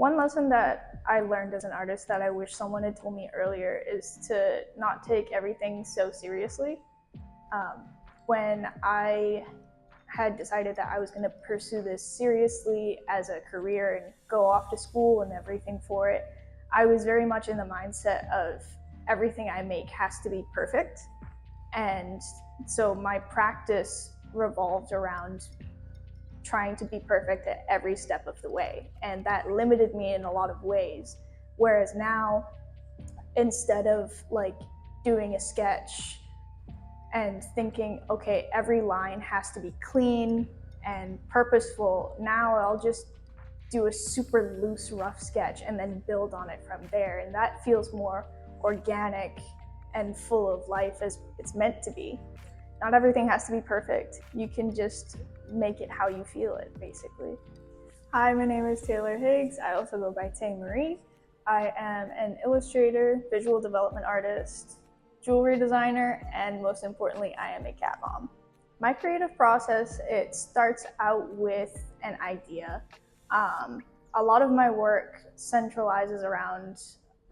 One lesson that I learned as an artist that I wish someone had told me earlier is to not take everything so seriously. When I had decided that I was going to pursue this seriously as a career and go off to school and everything for it, I was very much in the mindset of everything I make has to be perfect. And so my practice revolved around trying to be perfect at every step of the way. And that limited me in a lot of ways. Whereas now, instead of like doing a sketch and thinking, okay, every line has to be clean and purposeful, now I'll just do a super loose, rough sketch and then build on it from there. And that feels more organic and full of life as it's meant to be. Not everything has to be perfect. You can just make it how you feel it, basically. Hi, my name is Taylor Higgs. I also go by Tay Marie. I am an illustrator, visual development artist, jewelry designer, and most importantly, I am a cat mom. My creative process, it starts out with an idea. A lot of my work centralizes around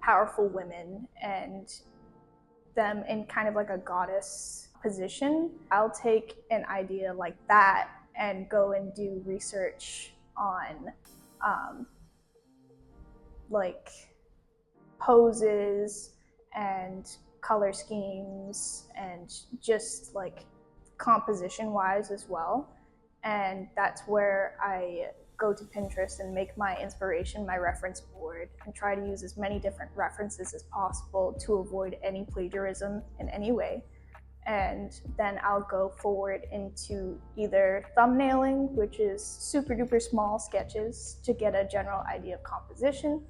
powerful women and them in kind of like a goddess position. I'll take an idea like that and go and do research on like poses and color schemes and just like composition wise as well. And that's where I go to Pinterest and make my inspiration my reference board and try to use as many different references as possible to avoid any plagiarism in any way. And then I'll go forward into either thumbnailing, which is super duper small sketches to get a general idea of composition,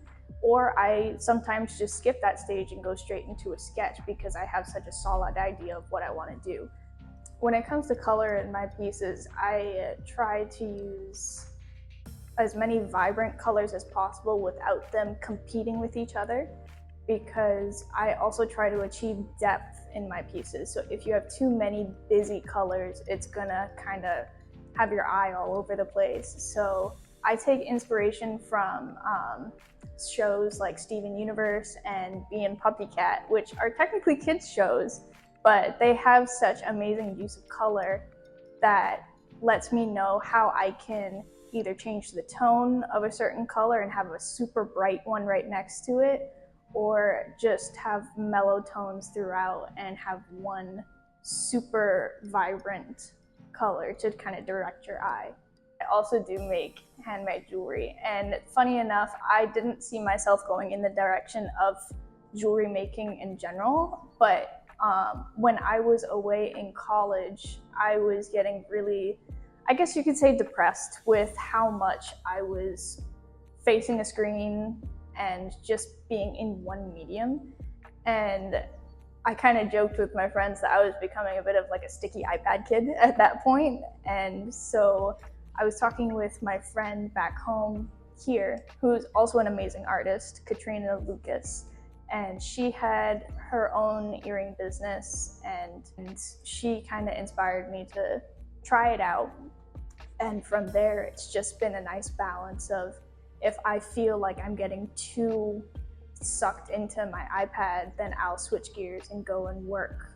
or I sometimes just skip that stage and go straight into a sketch because I have such a solid idea of what I want to do. When it comes to color in my pieces, I try to use as many vibrant colors as possible without them competing with each other, because I also try to achieve depth in my pieces. So if you have too many busy colors, it's gonna kind of have your eye all over the place. So I take inspiration from shows like Steven Universe and Bee and Puppycat, which are technically kids shows, but they have such amazing use of color that lets me know how I can either change the tone of a certain color and have a super bright one right next to it, or just have mellow tones throughout and have one super vibrant color to kind of direct your eye. I also do make handmade jewelry, and funny enough, I didn't see myself going in the direction of jewelry making in general, but when I was away in college, I was getting really, I guess you could say, depressed with how much I was facing a screen and just being in one medium. And I kind of joked with my friends that I was becoming a bit of like a sticky iPad kid at that point. And so I was talking with my friend back home here, who's also an amazing artist, Katrina Lucas. And she had her own earring business, and she kind of inspired me to try it out. And from there, it's just been a nice balance of, if I feel like I'm getting too sucked into my iPad, then I'll switch gears and go and work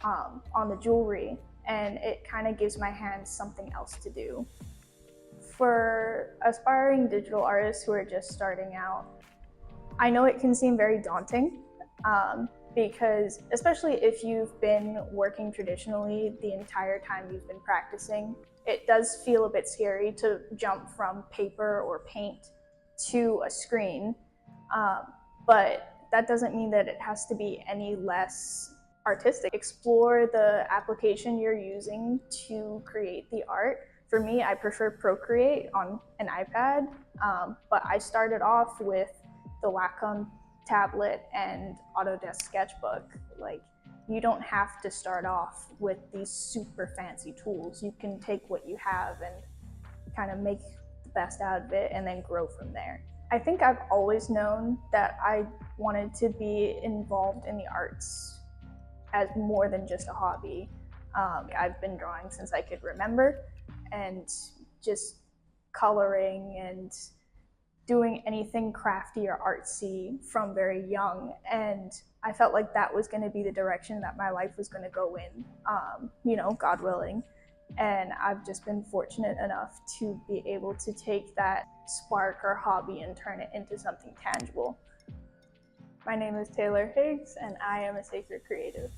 on the jewelry. And it kind of gives my hands something else to do. For aspiring digital artists who are just starting out, I know it can seem very daunting because especially if you've been working traditionally the entire time you've been practicing, it does feel a bit scary to jump from paper or paint to a screen, but that doesn't mean that it has to be any less artistic. Explore the application you're using to create the art. For me, I prefer Procreate on an iPad, but I started off with the Wacom tablet and Autodesk Sketchbook. Like, you don't have to start off with these super fancy tools. You can take what you have and kind of make the best out of it and then grow from there. I think I've always known that I wanted to be involved in the arts as more than just a hobby. I've been drawing since I could remember, and just coloring and doing anything crafty or artsy from very young, and I felt like that was going to be the direction that my life was going to go in, God willing. And I've just been fortunate enough to be able to take that spark or hobby and turn it into something tangible. My name is Taylor Higgs, and I am a sacred creative.